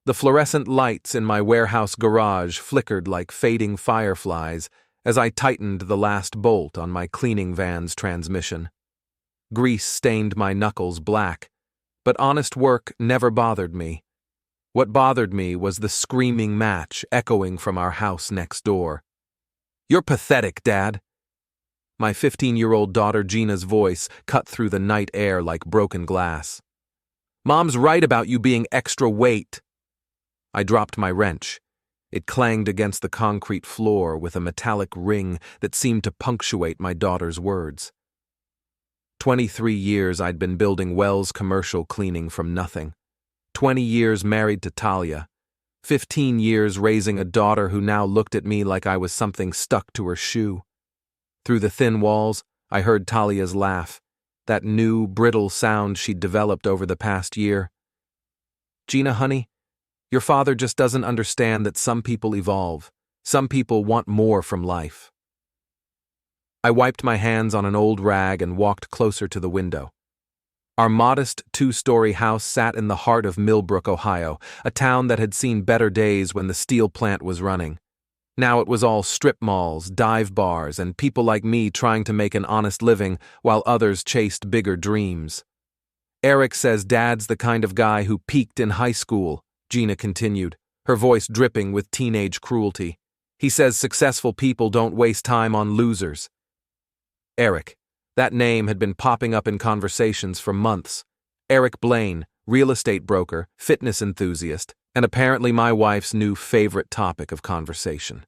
The fluorescent lights in my warehouse garage flickered like fading fireflies as I tightened the last bolt on my cleaning van's transmission. Grease stained my knuckles black, but honest work never bothered me. What bothered me was the screaming match echoing from our house next door. "You're pathetic, Dad." My 15-year-old daughter Gina's voice cut through the night air like broken glass. "Mom's right about you being extra weight." I dropped my wrench. It clanged against the concrete floor with a metallic ring that seemed to punctuate my daughter's words. 23 years I'd been building Wells Commercial Cleaning from nothing. 20 years married to Talia. 15 years raising a daughter who now looked at me like I was something stuck to her shoe. Through the thin walls, I heard Talia's laugh, that new, brittle sound she'd developed over the past year. "Gina, honey, your father just doesn't understand that some people evolve. Some people want more from life." I wiped my hands on an old rag and walked closer to the window. Our modest 2-story house sat in the heart of Millbrook, Ohio, a town that had seen better days when the steel plant was running. Now it was all strip malls, dive bars, and people like me trying to make an honest living while others chased bigger dreams. "Erik says Dad's the kind of guy who peaked in high school," Gina continued, her voice dripping with teenage cruelty. "He says successful people don't waste time on losers." Erik. That name had been popping up in conversations for months. Erik Blaine, real estate broker, fitness enthusiast, and apparently my wife's new favorite topic of conversation.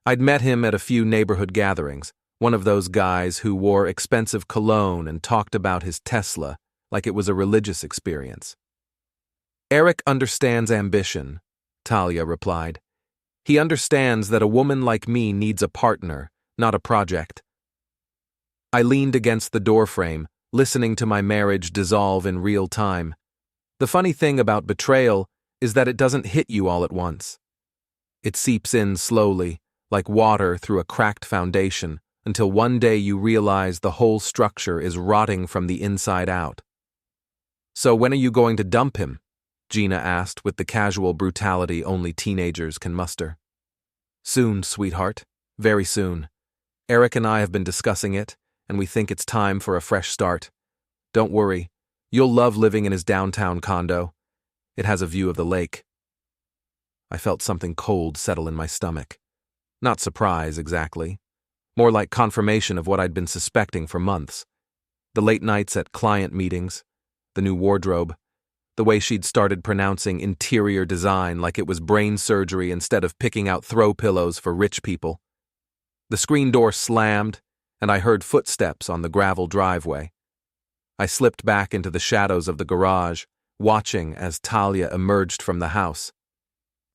I'd met him at a few neighborhood gatherings, one of those guys who wore expensive cologne and talked about his Tesla like it was a religious experience. "Erik understands ambition," Talia replied. "He understands that a woman like me needs a partner, not a project." I leaned against the doorframe, listening to my marriage dissolve in real time. The funny thing about betrayal is that it doesn't hit you all at once. It seeps in slowly, like water through a cracked foundation, until one day you realize the whole structure is rotting from the inside out. "So when are you going to dump him?" Gina asked with the casual brutality only teenagers can muster. "Soon, sweetheart. Very soon. Erik and I have been discussing it, and we think it's time for a fresh start. Don't worry, you'll love living in his downtown condo. It has a view of the lake." I felt something cold settle in my stomach. Not surprise, exactly. More like confirmation of what I'd been suspecting for months. The late nights at client meetings, the new wardrobe, the way she'd started pronouncing interior design like it was brain surgery instead of picking out throw pillows for rich people. The screen door slammed, and I heard footsteps on the gravel driveway. I slipped back into the shadows of the garage, watching as Talia emerged from the house.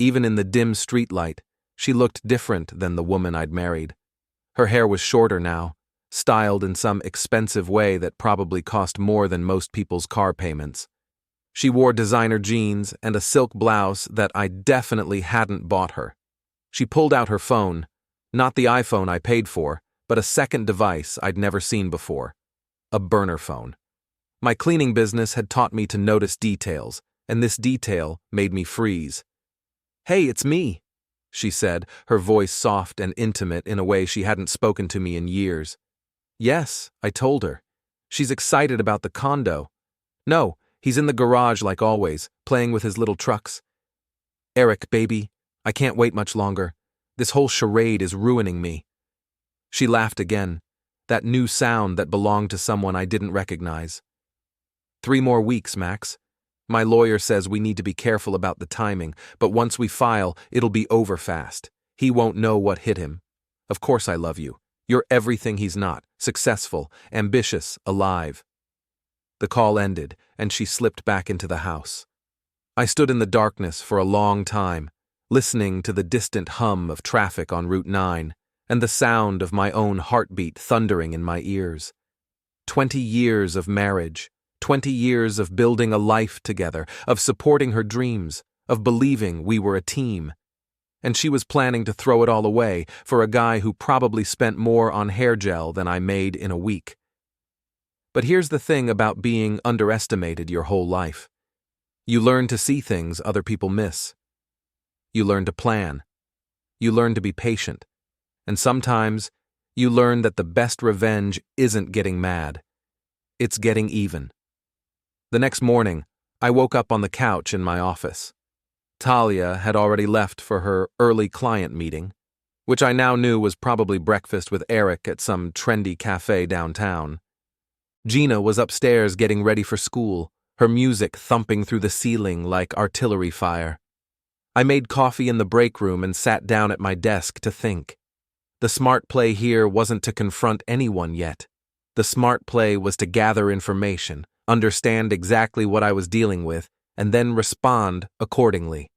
Even in the dim streetlight, she looked different than the woman I'd married. Her hair was shorter now, styled in some expensive way that probably cost more than most people's car payments. She wore designer jeans and a silk blouse that I definitely hadn't bought her. She pulled out her phone, not the iPhone I paid for, but a second device I'd never seen before. A burner phone. My cleaning business had taught me to notice details, and this detail made me freeze. "Hey, it's me," she said, her voice soft and intimate in a way she hadn't spoken to me in years. "Yes," I told her. "She's excited about the condo." "No, he's in the garage like always, playing with his little trucks." "Erik, baby, I can't wait much longer. This whole charade is ruining me." She laughed again, that new sound that belonged to someone I didn't recognize. 3 more weeks, Max. My lawyer says we need to be careful about the timing, but once we file, it'll be over fast. He won't know what hit him. Of course I love you. You're everything he's not, successful, ambitious, alive. The call ended, and she slipped back into the house. I stood in the darkness for a long time, listening to the distant hum of traffic on Route 9, and the sound of my own heartbeat thundering in my ears. 20 years of marriage, 20 years of building a life together, of supporting her dreams, of believing we were a team. And she was planning to throw it all away for a guy who probably spent more on hair gel than I made in a week. But here's the thing about being underestimated your whole life. You learn to see things other people miss. You learn to plan. You learn to be patient. And sometimes, you learn that the best revenge isn't getting mad. It's getting even. The next morning, I woke up on the couch in my office. Talia had already left for her early client meeting, which I now knew was probably breakfast with Erik at some trendy cafe downtown. Gina was upstairs getting ready for school, her music thumping through the ceiling like artillery fire. I made coffee in the break room and sat down at my desk to think. The smart play here wasn't to confront anyone yet. The smart play was to gather information, understand exactly what I was dealing with, and then respond accordingly.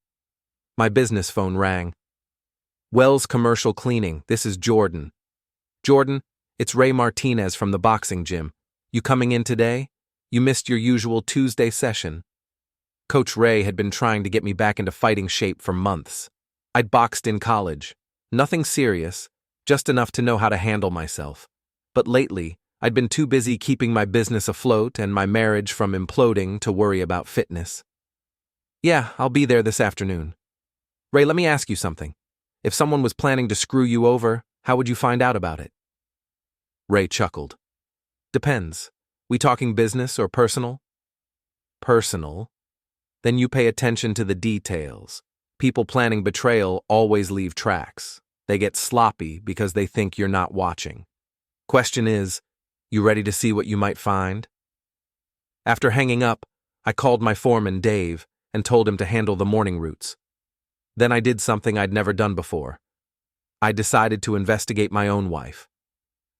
My business phone rang. Wells Commercial Cleaning, this is Jordan. Jordan, it's Ray Martinez from the boxing gym. You coming in today? You missed your usual Tuesday session. Coach Ray had been trying to get me back into fighting shape for months. I'd boxed in college. Nothing serious, just enough to know how to handle myself. But lately, I'd been too busy keeping my business afloat and my marriage from imploding to worry about fitness. Yeah, I'll be there this afternoon. Ray, let me ask you something. If someone was planning to screw you over, how would you find out about it? Ray chuckled. Depends. We talking business or personal? Personal. Then you pay attention to the details. People planning betrayal always leave tracks. They get sloppy because they think you're not watching. Question is, you ready to see what you might find? After hanging up, I called my foreman, Dave, and told him to handle the morning routes. Then I did something I'd never done before. I decided to investigate my own wife.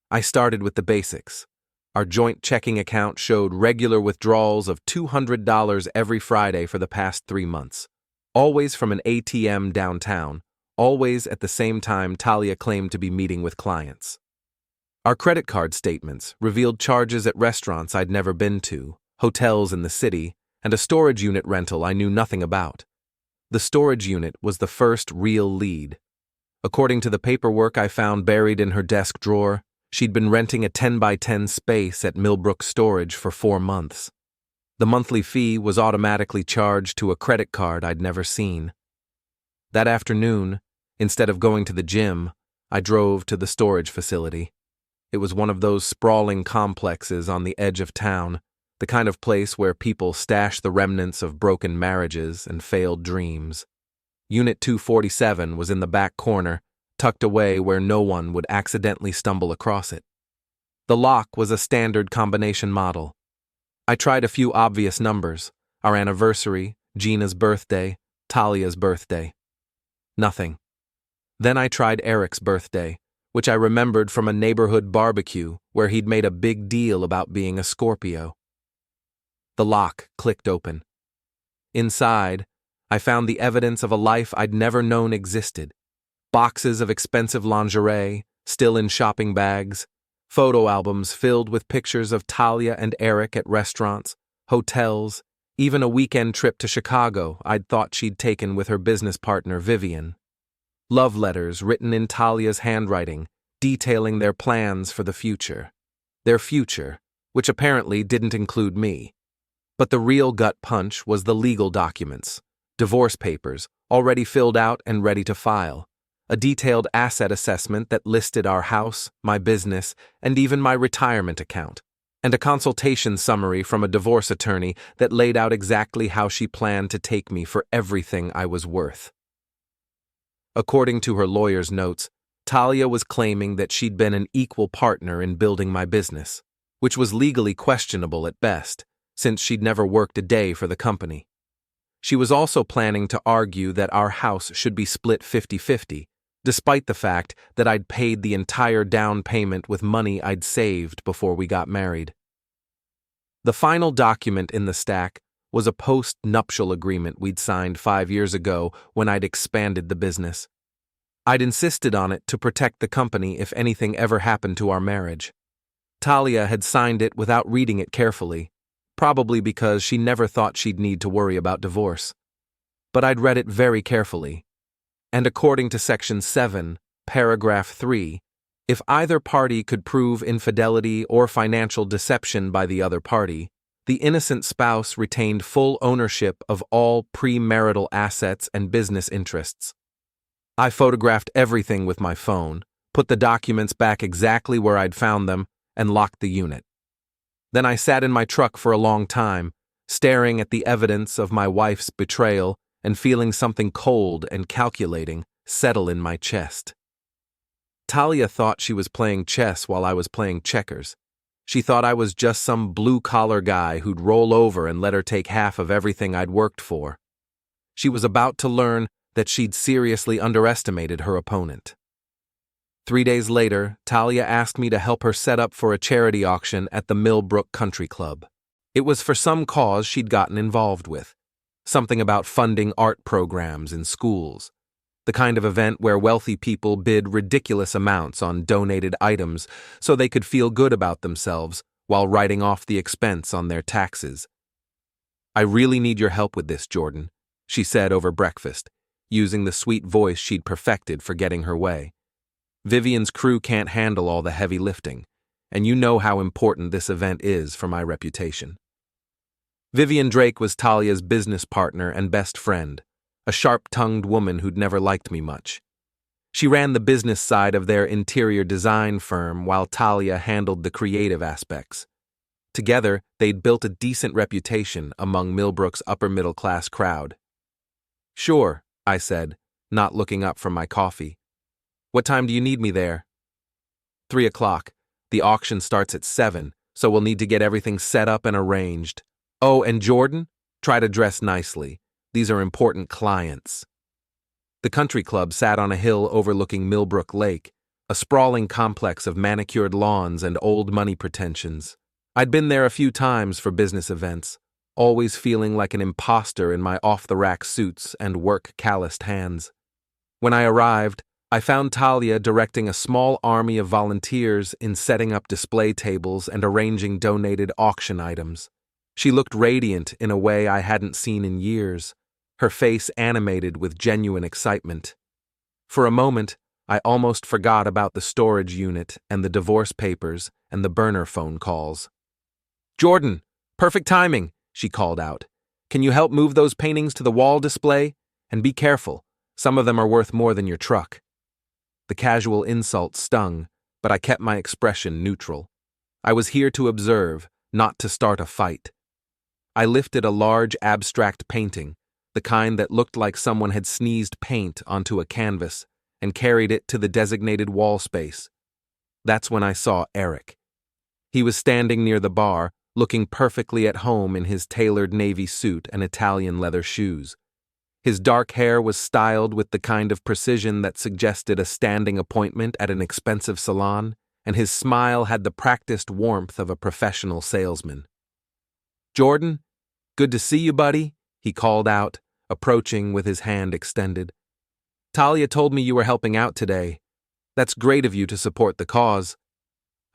I started with the basics. Our joint checking account showed regular withdrawals of $200 every Friday for the past 3 months. Always from an ATM downtown, always at the same time Talia claimed to be meeting with clients. Our credit card statements revealed charges at restaurants I'd never been to, hotels in the city, and a storage unit rental I knew nothing about. The storage unit was the first real lead. According to the paperwork I found buried in her desk drawer, she'd been renting a 10x10 space at Millbrook Storage for 4 months. The monthly fee was automatically charged to a credit card I'd never seen. That afternoon, instead of going to the gym, I drove to the storage facility. It was one of those sprawling complexes on the edge of town, the kind of place where people stash the remnants of broken marriages and failed dreams. Unit 247 was in the back corner, tucked away where no one would accidentally stumble across it. The lock was a standard combination model. I tried a few obvious numbers, our anniversary, Gina's birthday, Talia's birthday. Nothing. Then I tried Erik's birthday, which I remembered from a neighborhood barbecue where he'd made a big deal about being a Scorpio. The lock clicked open. Inside, I found the evidence of a life I'd never known existed. Boxes of expensive lingerie, still in shopping bags, photo albums filled with pictures of Talia and Erik at restaurants, hotels, even a weekend trip to Chicago I'd thought she'd taken with her business partner Vivian. Love letters written in Talia's handwriting, detailing their plans for the future. Their future, which apparently didn't include me. But the real gut punch was the legal documents, divorce papers, already filled out and ready to file. A detailed asset assessment that listed our house, my business, and even my retirement account, and a consultation summary from a divorce attorney that laid out exactly how she planned to take me for everything I was worth. According to her lawyer's notes, Talia was claiming that she'd been an equal partner in building my business, which was legally questionable at best, since she'd never worked a day for the company. She was also planning to argue that our house should be split 50-50, despite the fact that I'd paid the entire down payment with money I'd saved before we got married. The final document in the stack was a post-nuptial agreement we'd signed 5 years ago when I'd expanded the business. I'd insisted on it to protect the company if anything ever happened to our marriage. Talia had signed it without reading it carefully, probably because she never thought she'd need to worry about divorce. But I'd read it very carefully. And according to Section 7, Paragraph 3, if either party could prove infidelity or financial deception by the other party, The innocent spouse retained full ownership of all premarital assets and business interests. I photographed everything with my phone, put the documents back exactly where I'd found them, and locked the unit. Then I sat in my truck for a long time, staring at the evidence of my wife's betrayal and feeling something cold and calculating settle in my chest. Talia thought she was playing chess while I was playing checkers. She thought I was just some blue-collar guy who'd roll over and let her take half of everything I'd worked for. She was about to learn that she'd seriously underestimated her opponent. 3 days later, Talia asked me to help her set up for a charity auction at the Millbrook Country Club. It was for some cause she'd gotten involved with. Something about funding art programs in schools. The kind of event where wealthy people bid ridiculous amounts on donated items so they could feel good about themselves while writing off the expense on their taxes. "I really need your help with this, Jordan," she said over breakfast, using the sweet voice she'd perfected for getting her way. "Vivian's crew can't handle all the heavy lifting, and you know how important this event is for my reputation." Vivian Drake was Talia's business partner and best friend, a sharp-tongued woman who'd never liked me much. She ran the business side of their interior design firm while Talia handled the creative aspects. Together, they'd built a decent reputation among Millbrook's upper-middle-class crowd. "Sure," I said, not looking up from my coffee. "What time do you need me there?" 3 o'clock. The auction starts at 7, so we'll need to get everything set up and arranged. Oh, and Jordan, try to dress nicely. These are important clients. The country club sat on a hill overlooking Millbrook Lake, a sprawling complex of manicured lawns and old money pretensions. I'd been there a few times for business events, always feeling like an imposter in my off-the-rack suits and work-calloused hands. When I arrived, I found Talia directing a small army of volunteers in setting up display tables and arranging donated auction items. She looked radiant in a way I hadn't seen in years, her face animated with genuine excitement. For a moment, I almost forgot about the storage unit and the divorce papers and the burner phone calls. "Jordan, perfect timing," she called out. "Can you help move those paintings to the wall display? And be careful, some of them are worth more than your truck." The casual insult stung, but I kept my expression neutral. I was here to observe, not to start a fight. I lifted a large abstract painting, the kind that looked like someone had sneezed paint onto a canvas, and carried it to the designated wall space. That's when I saw Erik. He was standing near the bar, looking perfectly at home in his tailored navy suit and Italian leather shoes. His dark hair was styled with the kind of precision that suggested a standing appointment at an expensive salon, and his smile had the practiced warmth of a professional salesman. "Jordan, good to see you, buddy," he called out, approaching with his hand extended. "Talia told me you were helping out today. That's great of you to support the cause."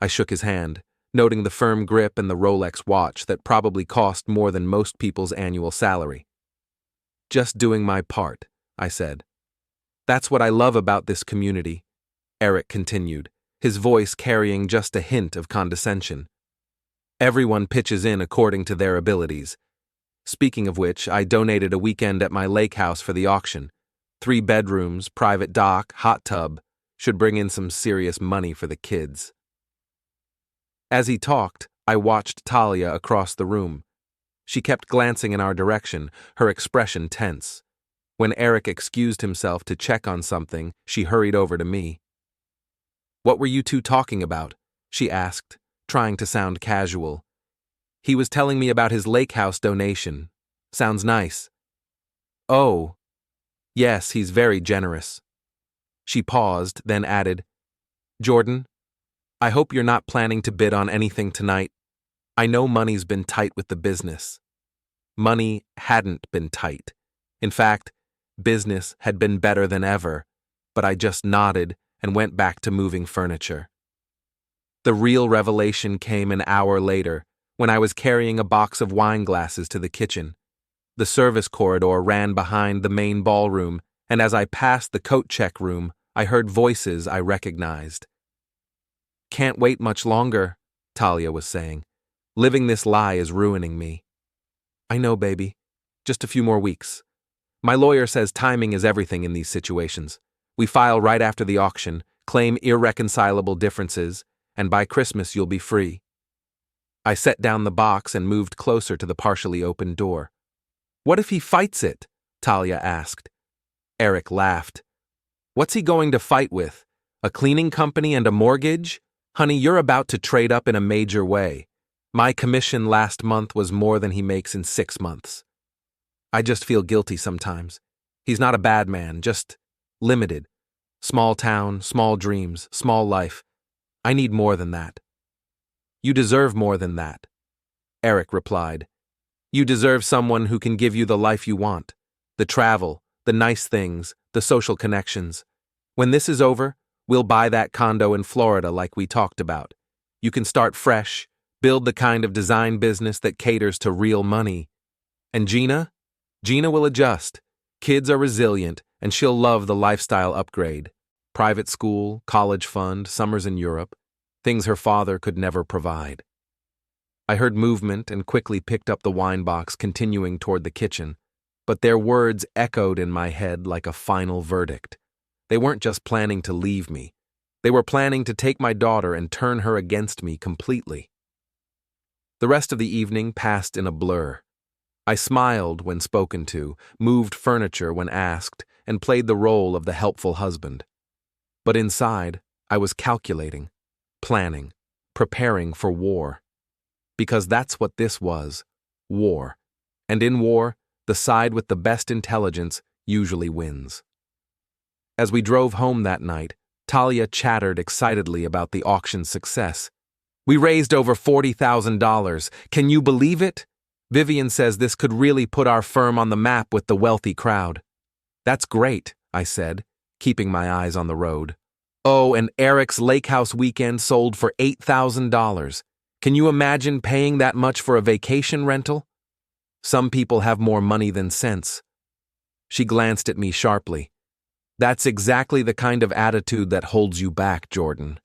I shook his hand, noting the firm grip and the Rolex watch that probably cost more than most people's annual salary. "Just doing my part," I said. "That's what I love about this community," Erik continued, his voice carrying just a hint of condescension. "Everyone pitches in according to their abilities. Speaking of which, I donated a weekend at my lake house for the auction. 3 bedrooms, private dock, hot tub. Should bring in some serious money for the kids." As he talked, I watched Talia across the room. She kept glancing in our direction, her expression tense. When Erik excused himself to check on something, she hurried over to me. "What were you two talking about?" she asked, trying to sound casual. "He was telling me about his lake house donation. Sounds nice." "Oh, yes, he's very generous." She paused, then added, "Jordan, I hope you're not planning to bid on anything tonight. I know money's been tight with the business." Money hadn't been tight. In fact, business had been better than ever, but I just nodded and went back to moving furniture. The real revelation came an hour later, when I was carrying a box of wine glasses to the kitchen. The service corridor ran behind the main ballroom, and as I passed the coat check room, I heard voices I recognized. "Can't wait much longer," Talia was saying. Living this lie is ruining me. I know, baby. Just a few more weeks. My lawyer says timing is everything in these situations. We file right after the auction, claim irreconcilable differences, and by Christmas you'll be free. I set down the box and moved closer to the partially open door. What if he fights it? Talia asked. Erik laughed. What's he going to fight with? A cleaning company and a mortgage? Honey, you're about to trade up in a major way. My commission last month was more than he makes in 6 months. I just feel guilty sometimes. He's not a bad man, just limited. Small town, small dreams, small life. I need more than that. You deserve more than that, Erik replied. You deserve someone who can give you the life you want, the travel, the nice things, the social connections. When this is over, we'll buy that condo in Florida like we talked about. You can start fresh, build the kind of design business that caters to real money. And Gina? Gina will adjust. Kids are resilient, and she'll love the lifestyle upgrade. Private school, college fund, summers in Europe. Things her father could never provide. I heard movement and quickly picked up the wine box, continuing toward the kitchen. But their words echoed in my head like a final verdict. They weren't just planning to leave me. They were planning to take my daughter and turn her against me completely. The rest of the evening passed in a blur. I smiled when spoken to, moved furniture when asked, and played the role of the helpful husband. But inside, I was calculating, planning, preparing for war. Because that's what this was, war. And in war, the side with the best intelligence usually wins. As we drove home that night, Talia chattered excitedly about the auction's success. We raised over $40,000. Can you believe it? Vivian says this could really put our firm on the map with the wealthy crowd. That's great, I said, keeping my eyes on the road. Oh, and Erik's lake house weekend sold for $8,000. Can you imagine paying that much for a vacation rental? Some people have more money than sense. She glanced at me sharply. That's exactly the kind of attitude that holds you back, Jordan.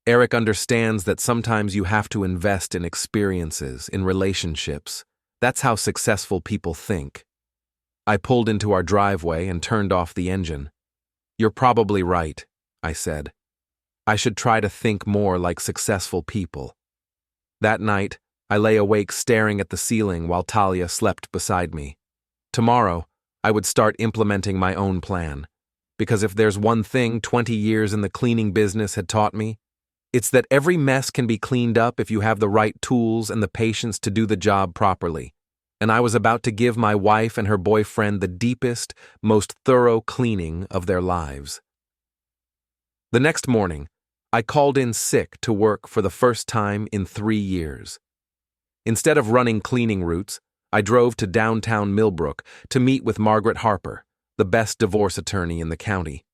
Erik understands that sometimes you have to invest in experiences, in relationships. That's how successful people think. I pulled into our driveway and turned off the engine. You're probably right, I said. I should try to think more like successful people. That night, I lay awake staring at the ceiling while Talia slept beside me. Tomorrow, I would start implementing my own plan. Because if there's one thing 20 years in the cleaning business had taught me, it's that every mess can be cleaned up if you have the right tools and the patience to do the job properly. And I was about to give my wife and her boyfriend the deepest, most thorough cleaning of their lives. The next morning, I called in sick to work for the first time in 3 years. Instead of running cleaning routes, I drove to downtown Millbrook to meet with Margaret Harper, the best divorce attorney in the county.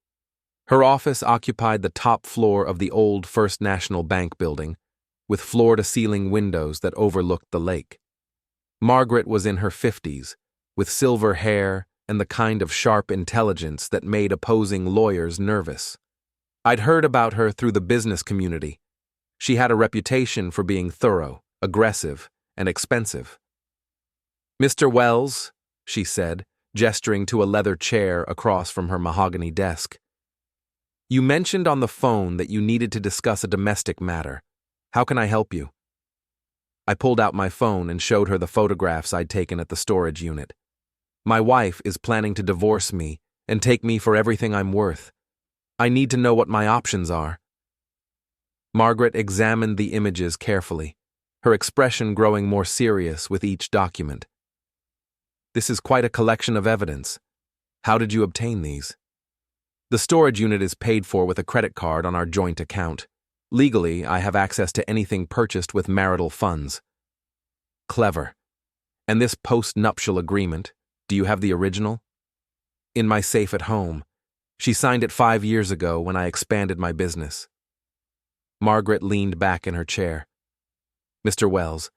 Her office occupied the top floor of the old First National Bank building, with floor-to-ceiling windows that overlooked the lake. Margaret was in her 50s, with silver hair and the kind of sharp intelligence that made opposing lawyers nervous. I'd heard about her through the business community. She had a reputation for being thorough, aggressive, and expensive. Mr. Wells, she said, gesturing to a leather chair across from her mahogany desk. You mentioned on the phone that you needed to discuss a domestic matter. How can I help you? I pulled out my phone and showed her the photographs I'd taken at the storage unit. My wife is planning to divorce me and take me for everything I'm worth. I need to know what my options are. Margaret examined the images carefully, her expression growing more serious with each document. This is quite a collection of evidence. How did you obtain these? The storage unit is paid for with a credit card on our joint account. Legally, I have access to anything purchased with marital funds. Clever. And this post-nuptial agreement, do you have the original? In my safe at home. She signed it 5 years ago when I expanded my business. Margaret leaned back in her chair. Mr. Wells,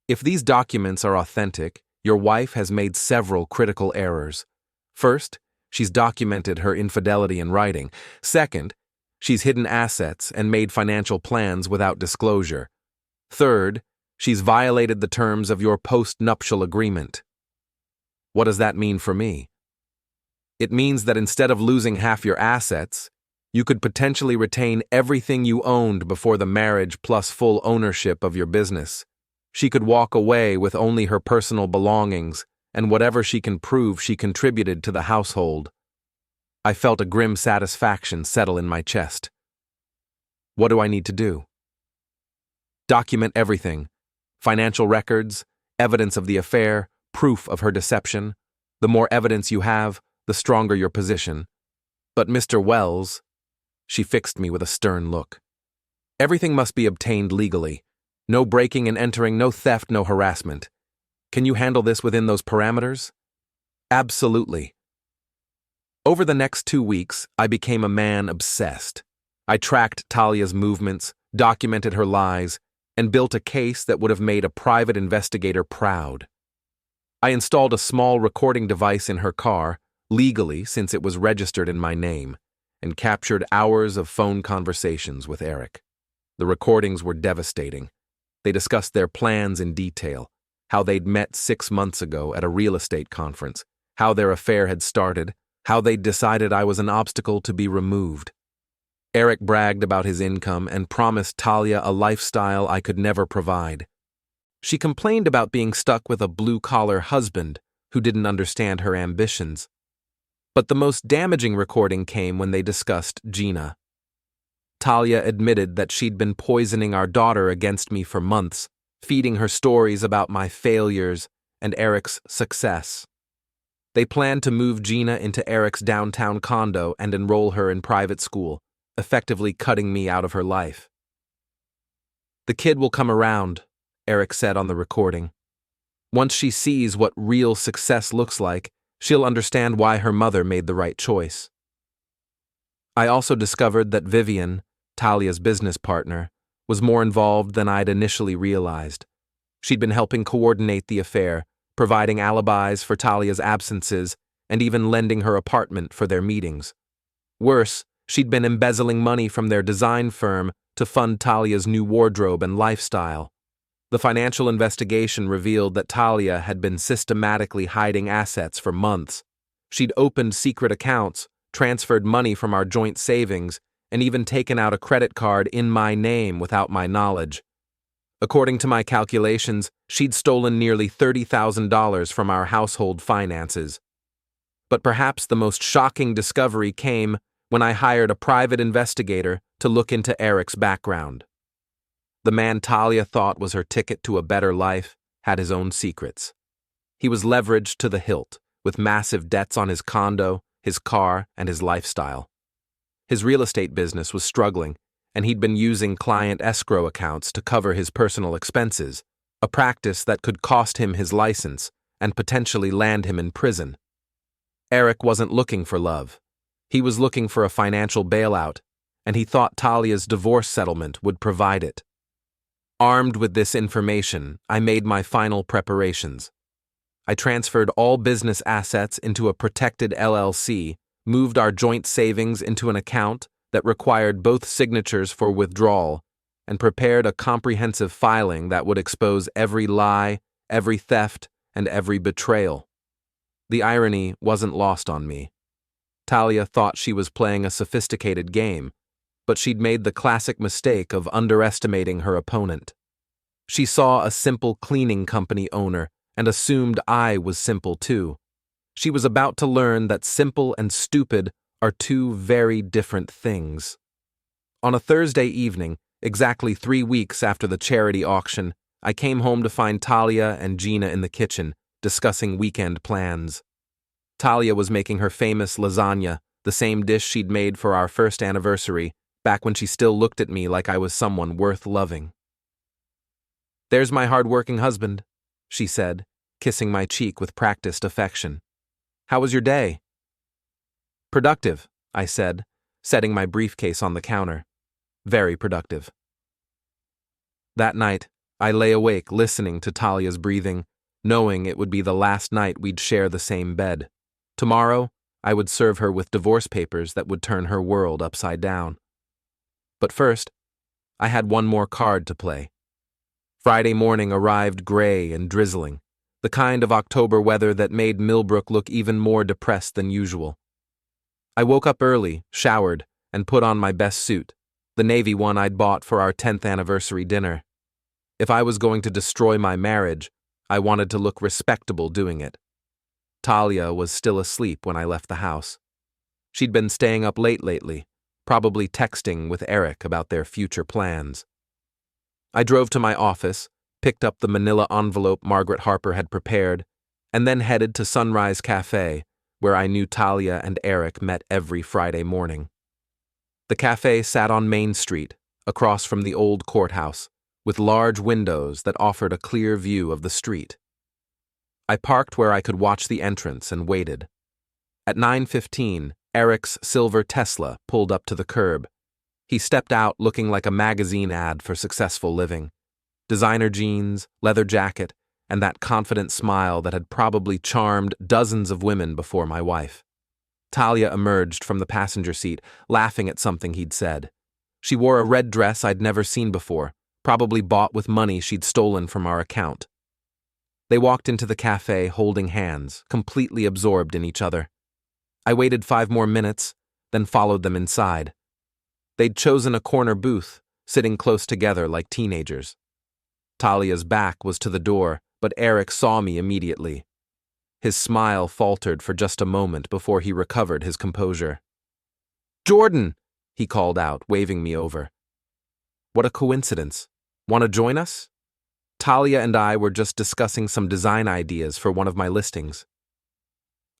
if these documents are authentic, your wife has made several critical errors. First, she's documented her infidelity in writing. Second, she's hidden assets and made financial plans without disclosure. Third, She's violated the terms of your post-nuptial agreement. What does that mean for me? It means that instead of losing half your assets, you could potentially retain everything you owned before the marriage plus full ownership of your business. She could walk away with only her personal belongings and whatever she can prove she contributed to the household. I felt a grim satisfaction settle in my chest. What do I need to do? Document everything. Financial records, evidence of the affair, proof of her deception. The more evidence you have, the stronger your position. But Mr. Wells, she fixed me with a stern look. Everything must be obtained legally. No breaking and entering, no theft, no harassment. Can you handle this within those parameters? Absolutely. Over the next 2 weeks, I became a man obsessed. I tracked Talia's movements, documented her lies, and built a case that would have made a private investigator proud. I installed a small recording device in her car, legally since it was registered in my name, and captured hours of phone conversations with Erik. The recordings were devastating. They discussed their plans in detail, how they'd met 6 months ago at a real estate conference, how their affair had started, how they'd decided I was an obstacle to be removed. Erik bragged about his income and promised Talia a lifestyle I could never provide. She complained about being stuck with a blue-collar husband who didn't understand her ambitions. But the most damaging recording came when they discussed Gina. Talia admitted that she'd been poisoning our daughter against me for months, feeding her stories about my failures and Erik's success. They planned to move Gina into Erik's downtown condo and enroll her in private school, effectively cutting me out of her life. The kid will come around, Erik said on the recording. Once she sees what real success looks like, she'll understand why her mother made the right choice. I also discovered that Vivian, Talia's business partner, was more involved than I'd initially realized. She'd been helping coordinate the affair, providing alibis for Talia's absences, and even lending her apartment for their meetings. Worse, she'd been embezzling money from their design firm to fund Talia's new wardrobe and lifestyle. The financial investigation revealed that Talia had been systematically hiding assets for months. She'd opened secret accounts, transferred money from our joint savings, and even taken out a credit card in my name without my knowledge. According to my calculations, she'd stolen nearly $30,000 from our household finances. But perhaps the most shocking discovery came when I hired a private investigator to look into Erik's background. The man Talia thought was her ticket to a better life had his own secrets. He was leveraged to the hilt, with massive debts on his condo, his car, and his lifestyle. His real estate business was struggling, and he'd been using client escrow accounts to cover his personal expenses, a practice that could cost him his license and potentially land him in prison. Erik wasn't looking for love. He was looking for a financial bailout, and he thought Talia's divorce settlement would provide it. Armed with this information, I made my final preparations. I transferred all business assets into a protected LLC, moved our joint savings into an account that required both signatures for withdrawal, and prepared a comprehensive filing that would expose every lie, every theft, and every betrayal. The irony wasn't lost on me. Talia thought she was playing a sophisticated game, but she'd made the classic mistake of underestimating her opponent. She saw a simple cleaning company owner and assumed I was simple too. She was about to learn that simple and stupid are two very different things. On a Thursday evening, exactly 3 weeks after the charity auction, I came home to find Talia and Gina in the kitchen, discussing weekend plans. Talia was making her famous lasagna, the same dish she'd made for our first anniversary, back when she still looked at me like I was someone worth loving. "There's my hard-working husband," she said, kissing my cheek with practiced affection. "How was your day?" "Productive," I said, setting my briefcase on the counter. "Very productive." That night, I lay awake listening to Talia's breathing, knowing it would be the last night we'd share the same bed. Tomorrow, I would serve her with divorce papers that would turn her world upside down. But first, I had one more card to play. Friday morning arrived gray and drizzling, the kind of October weather that made Millbrook look even more depressed than usual. I woke up early, showered, and put on my best suit, the navy one I'd bought for our 10th anniversary dinner. If I was going to destroy my marriage, I wanted to look respectable doing it. Talia was still asleep when I left the house. She'd been staying up late lately, probably texting with Erik about their future plans. I drove to my office, picked up the manila envelope Margaret Harper had prepared, and then headed to Sunrise Cafe, where I knew Talia and Erik met every Friday morning. The cafe sat on Main Street, across from the old courthouse, with large windows that offered a clear view of the street. I parked where I could watch the entrance and waited. At 9:15, Erik's silver Tesla pulled up to the curb. He stepped out looking like a magazine ad for successful living. Designer jeans, leather jacket, and that confident smile that had probably charmed dozens of women before my wife. Talia emerged from the passenger seat, laughing at something he'd said. She wore a red dress I'd never seen before, probably bought with money she'd stolen from our account. They walked into the cafe holding hands, completely absorbed in each other. I waited 5 more minutes, then followed them inside. They'd chosen a corner booth, sitting close together like teenagers. Talia's back was to the door, but Erik saw me immediately. His smile faltered for just a moment before he recovered his composure. "Jordan!" he called out, waving me over. "What a coincidence. Want to join us?" Talia and I were just discussing some design ideas for one of my listings.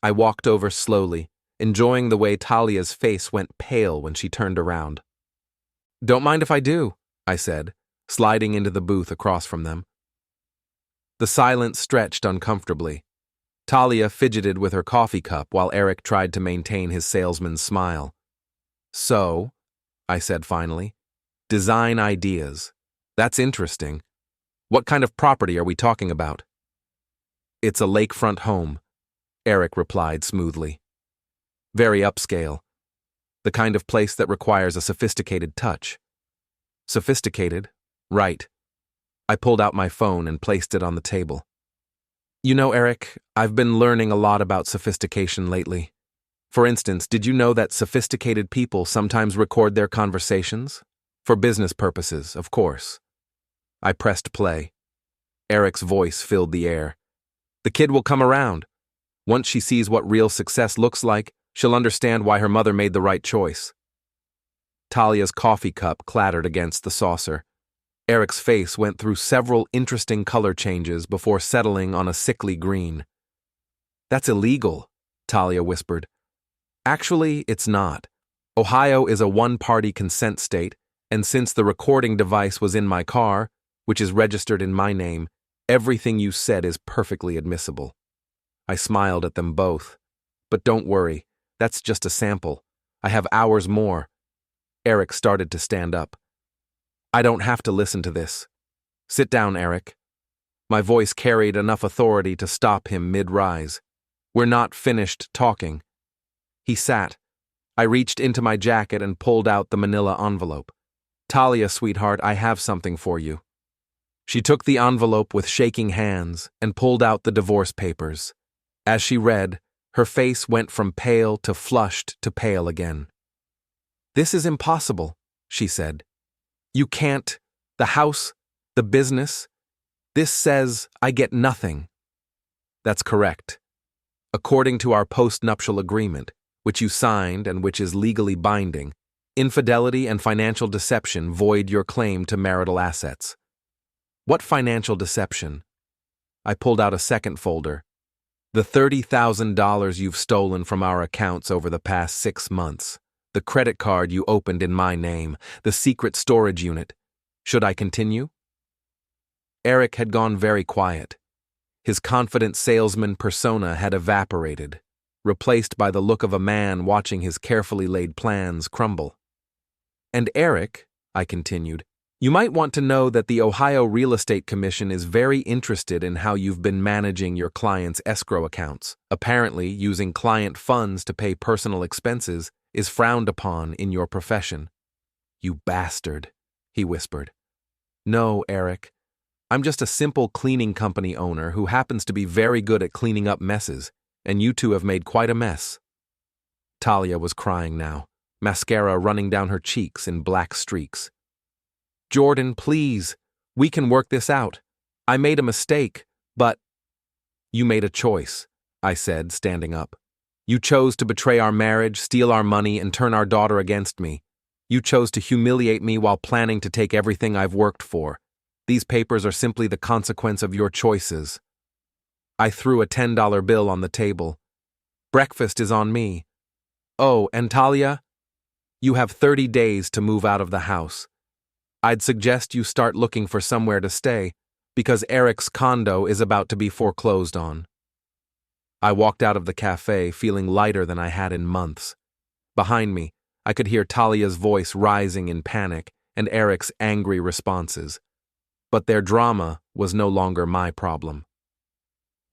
I walked over slowly, enjoying the way Talia's face went pale when she turned around. "Don't mind if I do," I said, sliding into the booth across from them. The silence stretched uncomfortably. Talia fidgeted with her coffee cup while Erik tried to maintain his salesman's smile. "So," I said finally, "design ideas. That's interesting. What kind of property are we talking about?" "It's a lakefront home," Erik replied smoothly. "Very upscale. The kind of place that requires a sophisticated touch." "Sophisticated? Right." I pulled out my phone and placed it on the table. "You know, Erik, I've been learning a lot about sophistication lately. For instance, did you know that sophisticated people sometimes record their conversations? For business purposes, of course." I pressed play. Erik's voice filled the air. "The kid will come around. Once she sees what real success looks like, she'll understand why her mother made the right choice." Talia's coffee cup clattered against the saucer. Erik's face went through several interesting color changes before settling on a sickly green. "That's illegal," Talia whispered. "Actually, it's not. Ohio is a one-party consent state, and since the recording device was in my car, which is registered in my name, everything you said is perfectly admissible." I smiled at them both. "But don't worry, that's just a sample. I have hours more." Erik started to stand up. "I don't have to listen to this. Sit down, Erik." My voice carried enough authority to stop him mid-rise. "We're not finished talking." He sat. I reached into my jacket and pulled out the manila envelope. "Talia, sweetheart, I have something for you." She took the envelope with shaking hands and pulled out the divorce papers. As she read, her face went from pale to flushed to pale again. "This is impossible," she said. "You can't. The house, the business. This says I get nothing." "That's correct. According to our post-nuptial agreement, which you signed and which is legally binding, infidelity and financial deception void your claim to marital assets." "What financial deception?" I pulled out a second folder. "The $30,000 you've stolen from our accounts over the past 6 months. The credit card you opened in my name, the secret storage unit. Should I continue?" Erik had gone very quiet. His confident salesman persona had evaporated, replaced by the look of a man watching his carefully laid plans crumble. "And Erik," I continued, "you might want to know that the Ohio Real Estate Commission is very interested in how you've been managing your clients' escrow accounts. Apparently, using client funds to pay personal expenses is frowned upon in your profession." "You bastard," he whispered. "No, Erik. I'm just a simple cleaning company owner who happens to be very good at cleaning up messes, and you two have made quite a mess." Talia was crying now, mascara running down her cheeks in black streaks. "Jordan, please. We can work this out. I made a mistake, but—" "You made a choice," I said, standing up. "You chose to betray our marriage, steal our money, and turn our daughter against me. You chose to humiliate me while planning to take everything I've worked for. These papers are simply the consequence of your choices." I threw a $10 bill on the table. "Breakfast is on me. Oh, and Talia, you have 30 days to move out of the house. I'd suggest you start looking for somewhere to stay, because Erik's condo is about to be foreclosed on." I walked out of the cafe feeling lighter than I had in months. Behind me, I could hear Talia's voice rising in panic and Erik's angry responses. But their drama was no longer my problem.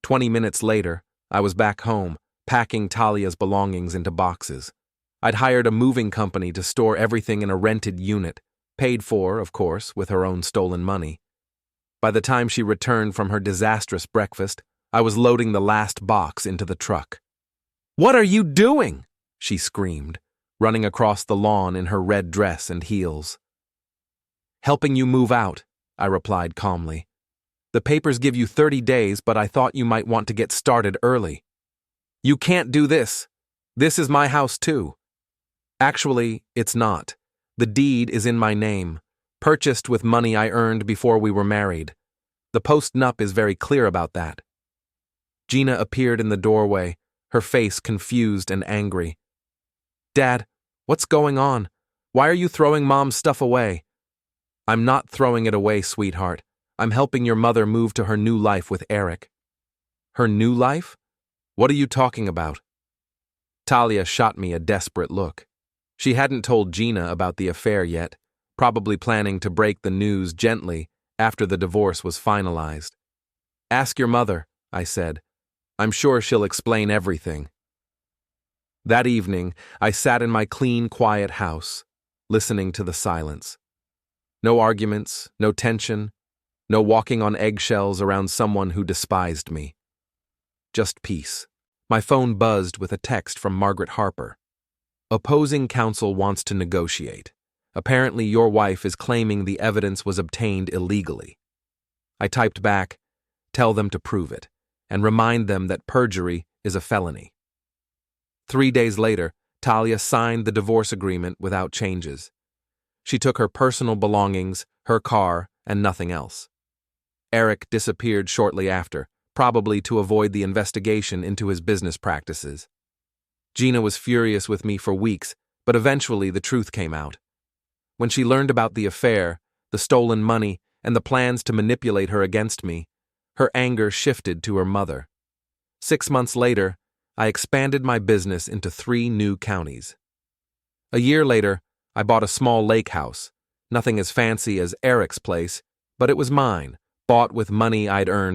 20 minutes later, I was back home, packing Talia's belongings into boxes. I'd hired a moving company to store everything in a rented unit, paid for, of course, with her own stolen money. By the time she returned from her disastrous breakfast, I was loading the last box into the truck. "What are you doing?" she screamed, running across the lawn in her red dress and heels. "Helping you move out," I replied calmly. "The papers give you 30 days, but I thought you might want to get started early." "You can't do this. This is my house too." "Actually, it's not. The deed is in my name, purchased with money I earned before we were married. The post-nup is very clear about that." Gina appeared in the doorway, her face confused and angry. "Dad, what's going on? Why are you throwing Mom's stuff away?" "I'm not throwing it away, sweetheart. I'm helping your mother move to her new life with Erik." "Her new life? What are you talking about?" Talia shot me a desperate look. She hadn't told Gina about the affair yet, probably planning to break the news gently after the divorce was finalized. "Ask your mother," I said. "I'm sure she'll explain everything." That evening, I sat in my clean, quiet house, listening to the silence. No arguments, no tension, no walking on eggshells around someone who despised me. Just peace. My phone buzzed with a text from Margaret Harper. "Opposing counsel wants to negotiate. Apparently your wife is claiming the evidence was obtained illegally." I typed back, "Tell them to prove it, and remind them that perjury is a felony." 3 days later, Talia signed the divorce agreement without changes. She took her personal belongings, her car, and nothing else. Erik disappeared shortly after, probably to avoid the investigation into his business practices. Gina was furious with me for weeks, but eventually the truth came out. When she learned about the affair, the stolen money, and the plans to manipulate her against me, her anger shifted to her mother. 6 months later, I expanded my business into 3 new counties. A year later, I bought a small lake house, nothing as fancy as Erik's place, but it was mine, bought with money I'd earned